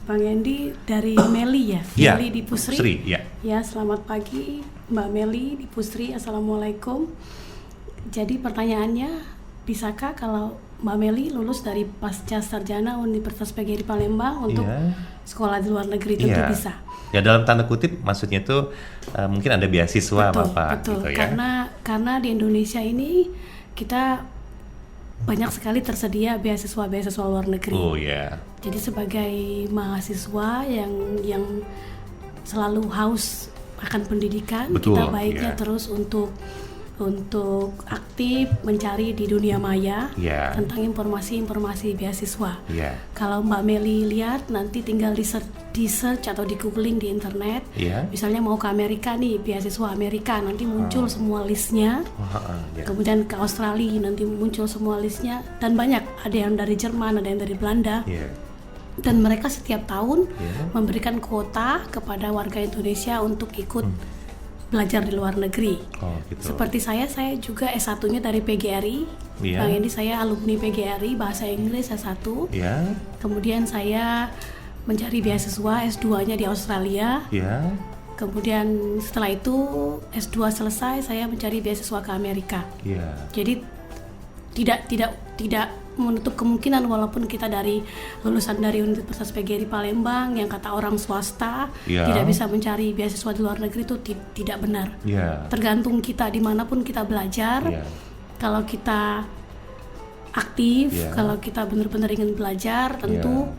Bang Endi dari Meli ya. Meli di Pusri. Ya, selamat pagi Mbak Meli di Pusri. Assalamualaikum. Jadi pertanyaannya, bisakah kalau Mbak Meli lulus dari pasca sarjana Universitas PGRI Palembang untuk sekolah di luar negeri? Tentu bisa. Ya, dalam tanda kutip maksudnya itu mungkin ada beasiswa apa betul. gitu ya. Karena di Indonesia ini kita banyak sekali tersedia beasiswa luar negeri. Oh ya. Jadi sebagai mahasiswa yang selalu haus akan pendidikan, Betul, kita baiknya ya. terus untuk aktif mencari di dunia maya Ya. tentang informasi beasiswa. Ya. Kalau Mbak Meli lihat, nanti tinggal di search atau di googling di internet. Ya. Misalnya mau ke Amerika nih, beasiswa Amerika, nanti muncul semua listnya. Ya. Kemudian ke Australia nanti muncul semua listnya, dan banyak, ada yang dari Jerman, ada yang dari Belanda. Ya. Dan mereka setiap tahun Ya. memberikan kuota kepada warga Indonesia untuk ikut belajar di luar negeri. Oh gitu. Seperti saya juga S1-nya dari PGRI. Iya. Bang Endi, saya alumni PGRI Bahasa Inggris S1. Ya. Kemudian saya mencari beasiswa S2-nya di Australia. Ya. Kemudian setelah itu S2 selesai, saya mencari beasiswa ke Amerika. Ya. Jadi tidak menutup kemungkinan, walaupun kita lulusan dari Universitas PGRI Palembang yang kata orang swasta Ya. tidak bisa mencari beasiswa di luar negeri, itu tidak benar. Ya. Tergantung kita dimanapun kita belajar. Ya. Kalau kita aktif, Ya. kalau kita benar-benar ingin belajar, tentu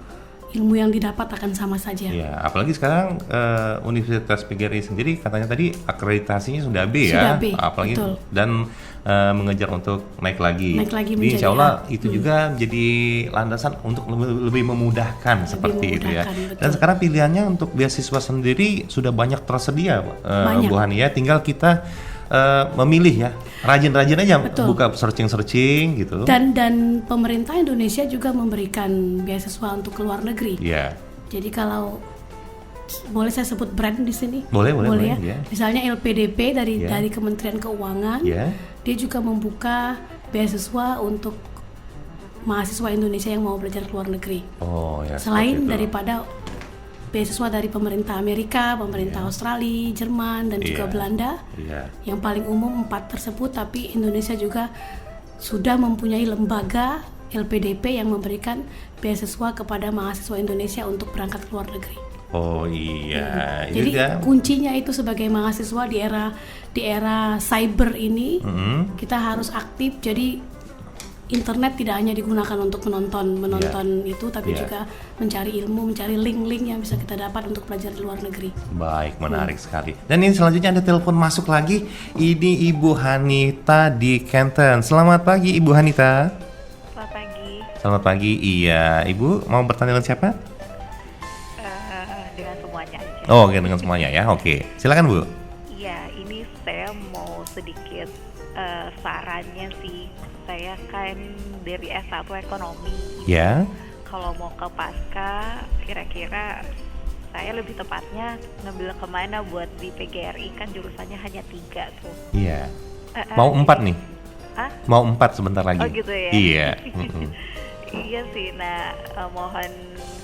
ilmu yang didapat akan sama saja. Ya, apalagi sekarang Universitas PGRI sendiri katanya tadi akreditasinya sudah B ya. Sudah B, Apalagi betul. dan mengejar untuk naik lagi. Naik lagi Jadi menjadi insya Allah A. itu juga jadi landasan untuk lebih memudahkan seperti itu ya. memudahkan, betul. Dan sekarang pilihannya untuk beasiswa sendiri sudah banyak tersedia, Banyak. Bu Hani ya. Tinggal kita memilih ya, rajin-rajin aja Betul. buka searching gitu. Dan pemerintah Indonesia juga memberikan beasiswa untuk ke luar negeri. Ya, Jadi kalau boleh saya sebut brand di sini? Boleh ya. ya. Misalnya LPDP dari Ya. Kementerian Keuangan, Ya. dia juga membuka beasiswa untuk mahasiswa Indonesia yang mau belajar ke luar negeri. Oh ya. Selain seperti itu. daripada beasiswa dari pemerintah Amerika, pemerintah Australia, Jerman, dan juga Iya. Belanda, Iya. yang paling umum 4 tersebut, tapi Indonesia juga sudah mempunyai lembaga LPDP yang memberikan beasiswa kepada mahasiswa Indonesia untuk berangkat ke luar negeri. Oh iya, Jadi itu kan. kuncinya itu sebagai mahasiswa di era cyber ini, kita harus aktif. Jadi internet tidak hanya digunakan untuk menonton itu, tapi Yeah. juga mencari ilmu, mencari link-link yang bisa kita dapat untuk belajar di luar negeri. Baik, menarik sekali. Dan ini selanjutnya ada telepon masuk lagi. Ini Ibu Hanita di Canton. Selamat pagi Ibu Hanita. Selamat pagi. Selamat pagi. Iya, Ibu mau bertanya dengan siapa? Dengan semuanya aja. Oh, oke, dengan semuanya ya. Oke, silakan Bu. Iya, ini saya mau sedikit sarannya sih. Saya kan dari S1 ekonomi. Ya. Kalau mau ke pasca, kira-kira saya lebih tepatnya ngambil kemana buat di PGRI, kan jurusannya hanya 3 tuh. Iya. Mau 4 nih? Hah? Mau 4 sebentar lagi. Oh gitu ya? Iya. Iya sih, nah mohon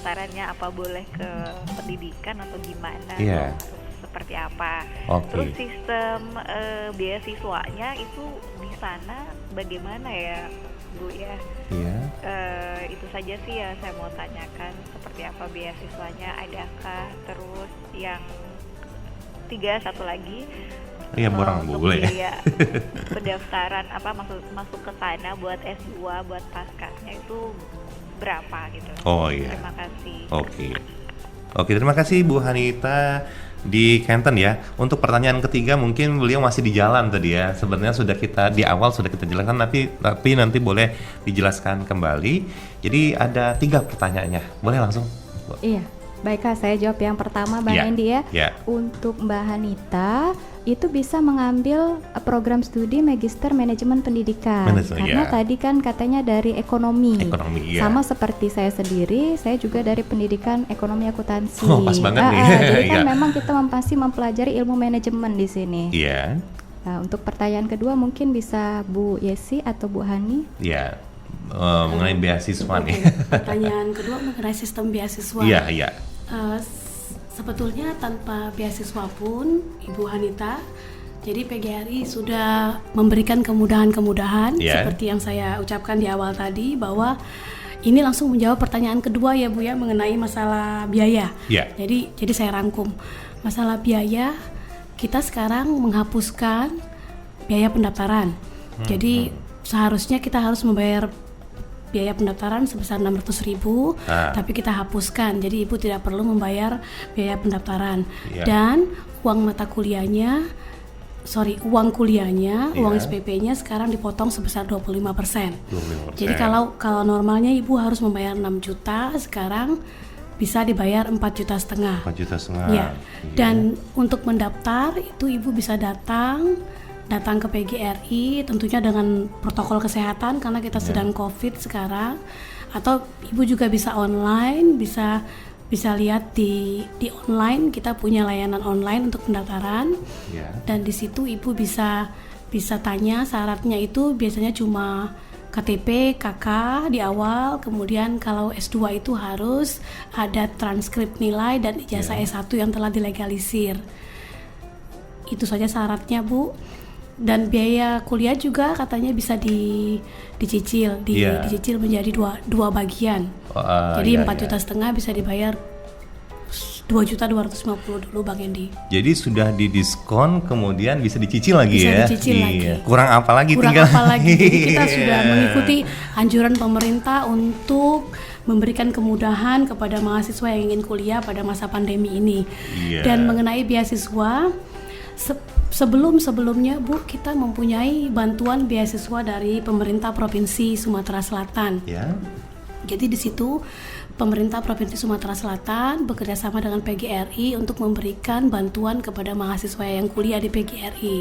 sarannya, apa boleh ke pendidikan atau gimana? Iya. Seperti apa? Oke. Terus sistem beasiswanya itu di sana bagaimana ya, Bu ya? Iya. Itu saja sih ya saya mau tanyakan, seperti apa beasiswanya, adakah? Terus yang 3, satu lagi. Iya, borang untuk boleh. biaya pendaftaran masuk ke sana buat S2, buat paskanya itu berapa gitu. Oh iya. Terima kasih. Oke, terima kasih Bu Hanita di Canton ya. Untuk pertanyaan ketiga mungkin beliau masih di jalan tadi ya. Sebenarnya di awal sudah kita jelaskan, tapi nanti boleh dijelaskan kembali. Jadi ada 3 pertanyaannya. Boleh langsung? Iya, baiklah, saya jawab yang pertama, Bang Iya, Endi ya. iya. Untuk Mbak Hanita itu bisa mengambil program studi Magister Manajemen Pendidikan. Karena iya. tadi kan katanya dari ekonomi. Ekonomi, iya. Sama seperti saya sendiri, saya juga dari pendidikan ekonomi akuntansi. Oh, pas banget nih. Jadi kan Iya. memang kita masih mempelajari ilmu manajemen di sini. Iya. Nah, untuk pertanyaan kedua mungkin bisa Bu Yesi atau Bu Hani. Iya. Mengenai beasiswa nih. Pertanyaan kedua mengenai sistem beasiswa. Iya. Sebetulnya tanpa beasiswa pun, Ibu Hanita, jadi PGRI sudah memberikan kemudahan-kemudahan seperti yang saya ucapkan di awal tadi, bahwa ini langsung menjawab pertanyaan kedua ya Bu ya, mengenai masalah biaya. Iya. Jadi saya rangkum masalah biaya. Kita sekarang menghapuskan biaya pendaftaran. Jadi seharusnya kita harus membayar biaya pendaftaran sebesar 600.000, tapi kita hapuskan. Jadi ibu tidak perlu membayar biaya pendaftaran. Dan uang kuliahnya, uang SPP-nya sekarang dipotong sebesar 25%. Jadi kalau normalnya ibu harus membayar 6 juta, sekarang bisa dibayar 4,5 juta. 4,5 juta. Ya. Dan untuk mendaftar itu ibu bisa datang ke PGRI, tentunya dengan protokol kesehatan karena kita sedang COVID sekarang. Atau ibu juga bisa online, bisa lihat di online, kita punya layanan online untuk pendaftaran. Dan di situ ibu bisa tanya, syaratnya itu biasanya cuma KTP, KK di awal, kemudian kalau S2 itu harus ada transkrip nilai dan ijazah S1 yang telah dilegalisir. Itu saja syaratnya, Bu. Dan biaya kuliah juga katanya bisa dicicil menjadi dua bagian. Jadi 4,5 juta bisa dibayar 2.250.000 dulu Bang Endi. Jadi sudah didiskon, kemudian bisa dicicil lagi bisa ya? Dicicil lagi. Kurang apa lagi? Jadi kita sudah mengikuti anjuran pemerintah untuk memberikan kemudahan kepada mahasiswa yang ingin kuliah pada masa pandemi ini. Dan mengenai beasiswa, sebelumnya Bu, kita mempunyai bantuan beasiswa dari pemerintah Provinsi Sumatera Selatan. Jadi di situ pemerintah Provinsi Sumatera Selatan bekerja sama dengan PGRI untuk memberikan bantuan kepada mahasiswa yang kuliah di PGRI.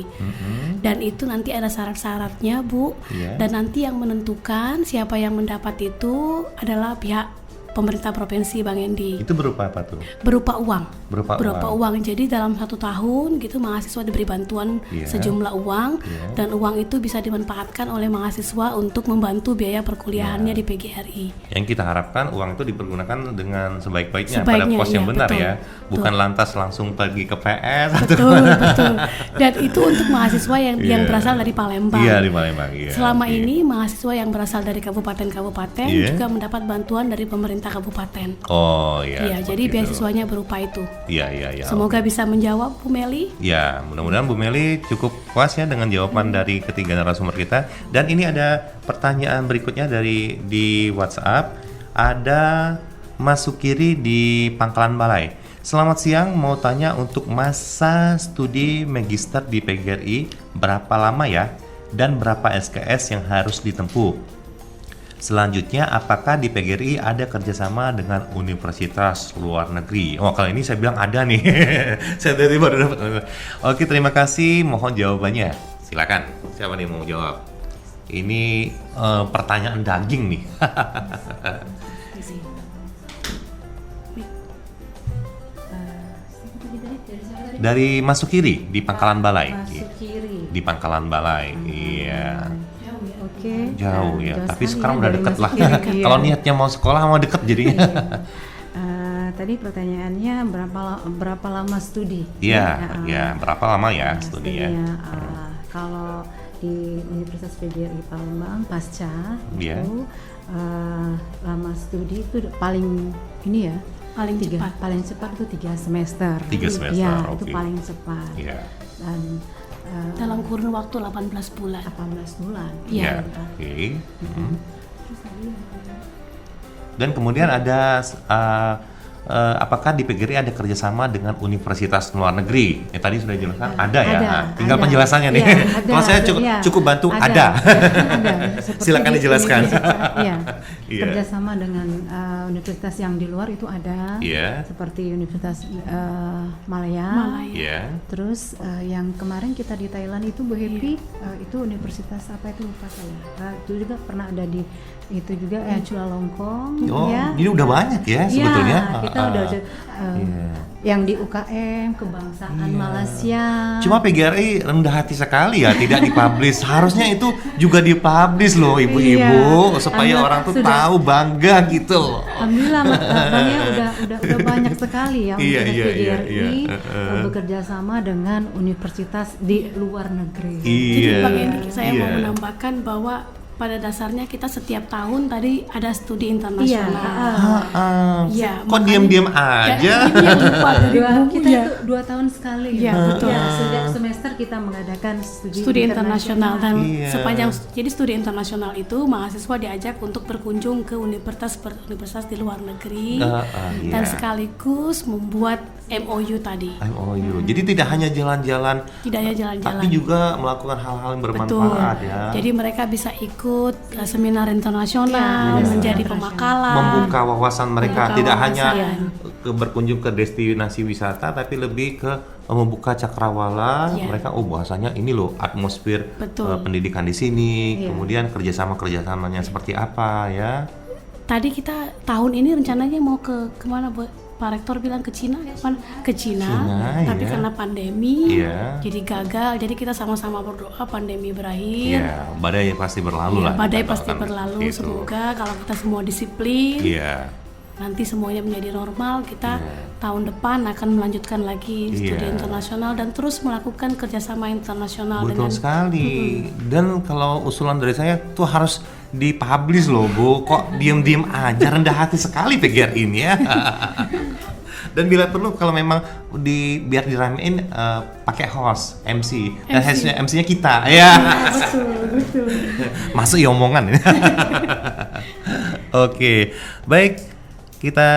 Dan itu nanti ada syarat-syaratnya, Bu. Dan nanti yang menentukan siapa yang mendapat itu adalah pihak pemerintah provinsi, Bang Endi. Itu berupa apa tuh? Berupa uang. Berupa uang. Jadi dalam 1 tahun gitu mahasiswa diberi bantuan sejumlah uang, dan uang itu bisa dimanfaatkan oleh mahasiswa untuk membantu biaya perkuliahannya di PGRI. Yang kita harapkan uang itu dipergunakan dengan sebaik-baiknya pada pos yang benar, betul, ya. Bukan lantas langsung pergi ke PS. Betul. Dan itu untuk mahasiswa yang berasal dari Palembang. Iya, di Palembang. Selama ini mahasiswa yang berasal dari kabupaten-kabupaten juga mendapat bantuan dari pemerintah kabupaten. Jadi beasiswanya berupa itu. Semoga bisa menjawab Bu Meli. Ya, mudah-mudahan Bu Meli cukup puas ya dengan jawaban dari ketiga narasumber kita. Dan ini ada pertanyaan berikutnya di WhatsApp. Ada Mas Sukiri di Pangkalan Balai. Selamat siang, mau tanya untuk masa studi magister di PGRI berapa lama ya? Dan berapa SKS yang harus ditempuh? Selanjutnya, apakah di PGRI ada kerjasama dengan universitas luar negeri? Kali ini saya bilang ada nih. Saya tadi baru dapat. Oke, terima kasih. Mohon jawabannya. Silakan. Siapa nih mau jawab? Ini pertanyaan daging nih. Dari Mas Sukiri di Pangkalan Balai. Di Pangkalan Balai. Iya. Jauh ya, tapi sekarang udah deket lah. Kalau niatnya mau sekolah mau deket jadinya. Tadi pertanyaannya berapa lama studi? Iya, berapa lama ya studinya? Kalau di Universitas PGRI Palembang pasca itu lama studi itu paling ini ya. Paling cepat itu 3 semester. 3 semester. Ya, itu paling cepat. Dan dalam kurun waktu 18 bulan. 18 bulan. Iya. Oke. Dan kemudian ada apakah di PGRI ada kerjasama dengan universitas luar negeri? Tadi sudah dijelaskan ada ya. Tinggal penjelasannya nih. Kalau saya cukup bantu ada. Silakan dijelaskan. Kerjasama dengan universitas yang di luar itu ada. Seperti Universitas Malaya. Terus yang kemarin kita di Thailand itu Bu Happy, itu universitas apa itu lupa saya. Itu juga pernah ada di itu juga Chulalongkorn. Ini udah banyak ya sebetulnya. Kita udah yang di UKM Kebangsaan Malaysia. Cuma PGRI rendah hati sekali ya tidak dipublish. Harusnya itu juga dipublish loh ibu-ibu supaya orang tuh tahu, bangga gitu. Alhamdulillah Bangnya udah banyak sekali ya universitas PGRI bekerja sama dengan universitas di luar negeri. Jadi Bang Endi, saya mau menambahkan bahwa pada dasarnya kita setiap tahun tadi ada studi internasional. Iya. Kok diam-diam aja? Ini yang lupa dari Kita itu 2 tahun sekali. Iya, betul. Ya, setiap semester kita mengadakan studi internasional dan Iya. sepanjang jadi studi internasional itu mahasiswa diajak untuk berkunjung ke universitas di luar negeri dan sekaligus membuat MOU tadi. MOU. Jadi tidak hanya jalan-jalan, tapi juga melakukan hal-hal yang bermanfaat ya. Jadi mereka bisa ikut seminar internasional, menjadi pemakalan, membuka wawasan mereka, tidak hanya berkunjung ke destinasi wisata, tapi lebih ke membuka cakrawala. Mereka bahasanya ini loh atmosfer pendidikan di sini, kemudian kerjasamanya seperti apa ya. Tadi kita tahun ini rencananya mau kemana Bu? Pak Rektor bilang ke Cina, ke Cina tapi karena pandemi jadi gagal. Jadi kita sama-sama berdoa pandemi berakhir. Badai pasti berlalu lah. Badai pasti berlalu. Gitu. Semoga kalau kita semua disiplin, nanti semuanya menjadi normal. Kita tahun depan akan melanjutkan lagi studi internasional dan terus melakukan kerjasama internasional. Betul sekali. Dan kalau usulan dari saya tuh harus dipublish loh Bu. Kok diem-diem aja, rendah hati sekali PGRI ini ya. Dan bila perlu kalau memang biar diramein pakai host MC. Dan MC-nya kita ya. Betul. Masuk ya omongan. Oke, baik. Kita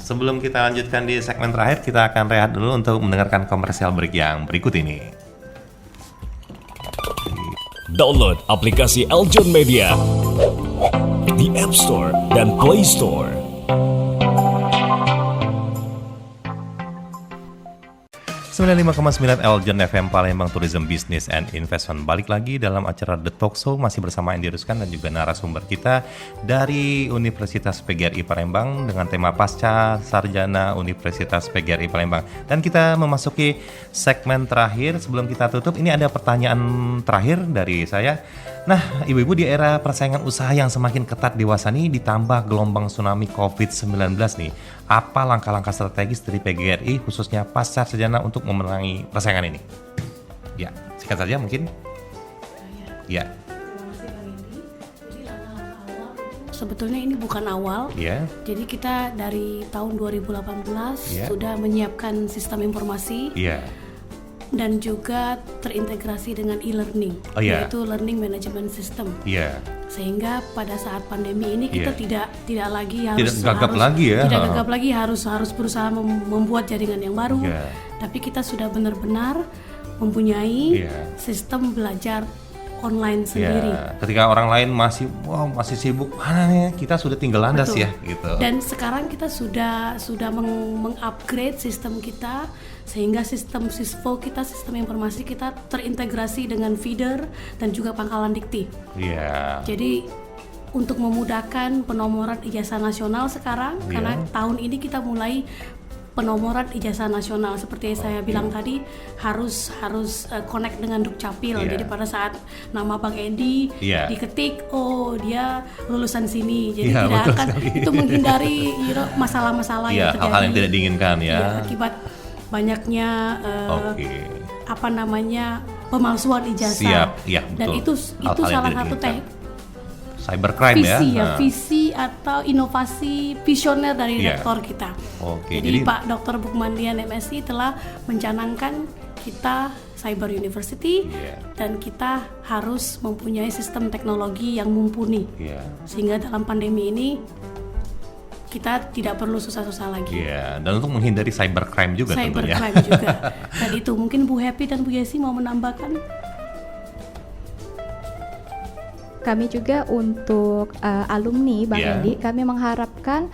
sebelum kita lanjutkan di segmen terakhir, kita akan rehat dulu untuk mendengarkan komersial break yang berikut ini. Download aplikasi Eljon Media di App Store dan Play Store. 95,9 Eljon FM Palembang Tourism Business and Investment. Balik lagi dalam acara The Talk Show, masih bersama Andy Ruskan dan juga narasumber kita dari Universitas PGRI Palembang dengan tema Pasca Sarjana Universitas PGRI Palembang. Dan kita memasuki segmen terakhir. Sebelum kita tutup, ini ada pertanyaan terakhir dari saya. Nah, ibu-ibu, di era persaingan usaha yang semakin ketat dewasa nih, ditambah gelombang tsunami COVID-19 nih, apa langkah-langkah strategis dari PGRI khususnya pasca sarjana untuk memenangi persaingan ini? Ya, singkat saja mungkin. Ya. Sebetulnya ini bukan awal. Jadi kita dari tahun 2018 sudah menyiapkan sistem informasi. Dan juga terintegrasi dengan e-learning, yaitu Learning Management System. Sehingga pada saat pandemi ini kita tidak lagi harus gagap lagi harus berusaha membuat jaringan yang baru. Tapi kita sudah benar-benar mempunyai sistem belajar online sendiri. Ketika orang lain masih sibuk, kita sudah tinggal landas gitu. Dan sekarang kita sudah mengupgrade sistem kita sehingga sistem sisvo kita, sistem informasi kita terintegrasi dengan feeder dan juga pangkalan dikti. Jadi untuk memudahkan penomoran ijazah nasional sekarang, karena tahun ini kita mulai penomoran ijazah nasional seperti yang saya bilang tadi harus connect dengan Dukcapil. Jadi pada saat nama Bang Edi diketik, dia lulusan sini. Jadi tidak akan itu menghindari masalah-masalah yang terjadi. Hal-hal yang tidak diinginkan akibat banyaknya pemalsuan ijazah. Dan itu salah satu cybercrime visi atau inovasi visioner dari rektor kita. Jadi Pak Dr. Bukmandian MSI telah mencanangkan kita Cyber University dan kita harus mempunyai sistem teknologi yang mumpuni sehingga dalam pandemi ini kita tidak perlu susah-susah lagi. Dan untuk menghindari cybercrime juga tentunya. Cybercrime juga. Dan itu mungkin Bu Happy dan Bu Yesi mau menambahkan? Kami juga untuk alumni Bang Edi, kami mengharapkan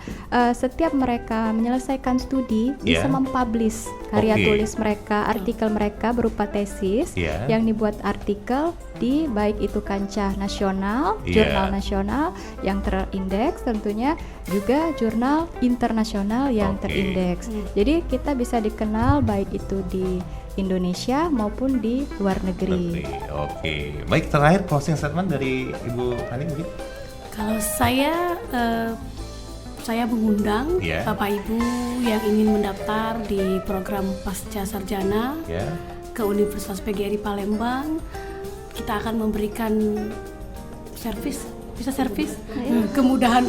setiap mereka menyelesaikan studi bisa mempublish karya tulis mereka, artikel mereka berupa tesis yang dibuat artikel di baik itu kancah nasional, jurnal nasional yang terindeks, tentunya juga jurnal internasional yang terindeks. Jadi kita bisa dikenal baik itu di Indonesia maupun di luar negeri. Baik, terakhir closing statement dari Ibu Hani mungkin. Kalau saya mengundang Bapak Ibu yang ingin mendaftar di program Pasca Sarjana ke Universitas PGRI Palembang. Kita akan memberikan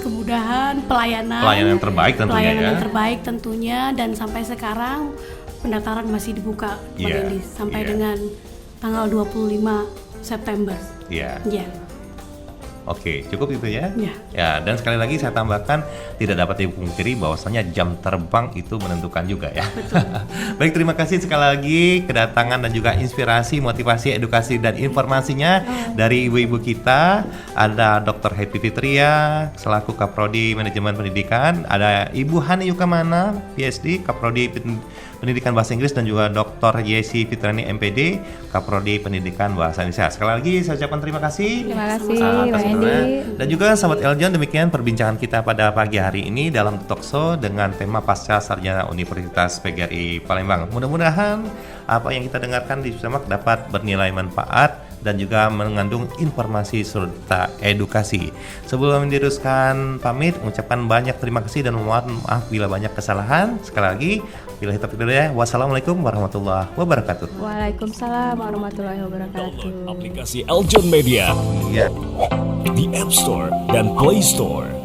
kemudahan pelayanan Pelayanan yang terbaik tentunya pelayanan ya. yang terbaik tentunya, dan sampai sekarang pendaftaran masih dibuka Pak Iya, Dendi sampai iya. dengan tanggal 25 September. Iya. Ya. Oke, cukup itu ya. Ya. Ya, dan sekali lagi saya tambahkan, tidak dapat dipungkiri bahwasanya jam terbang itu menentukan juga ya. Baik, terima kasih sekali lagi kedatangan dan juga inspirasi, motivasi, edukasi dan informasinya dari ibu-ibu kita. Ada Dr. Happy Fitria selaku Kaprodi Manajemen Pendidikan, ada Ibu Hani Yukamana PhD Kaprodi Pendidikan Bahasa Inggris, dan juga Dr. Yesi Fitrani MPD Kaprodi Pendidikan Bahasa Indonesia. Sekali lagi saya ucapkan terima kasih. Terima kasih, atas Mbak obrolannya. Endi. Dan juga sahabat Eljon, demikian perbincangan kita pada pagi hari ini dalam Talkshow dengan tema Pasca Sarjana Universitas PGRI Palembang. Mudah-mudahan apa yang kita dengarkan di Semak dapat bernilai manfaat dan juga mengandung informasi serta edukasi. Sebelum diteruskan pamit, mengucapkan banyak terima kasih dan mohon maaf bila banyak kesalahan. Sekali lagi, bila hitap hidayah, wassalamualaikum warahmatullahi wabarakatuh. Waalaikumsalam warahmatullahi wabarakatuh. Download aplikasi Eljon Media Iya. di App Store dan Play Store.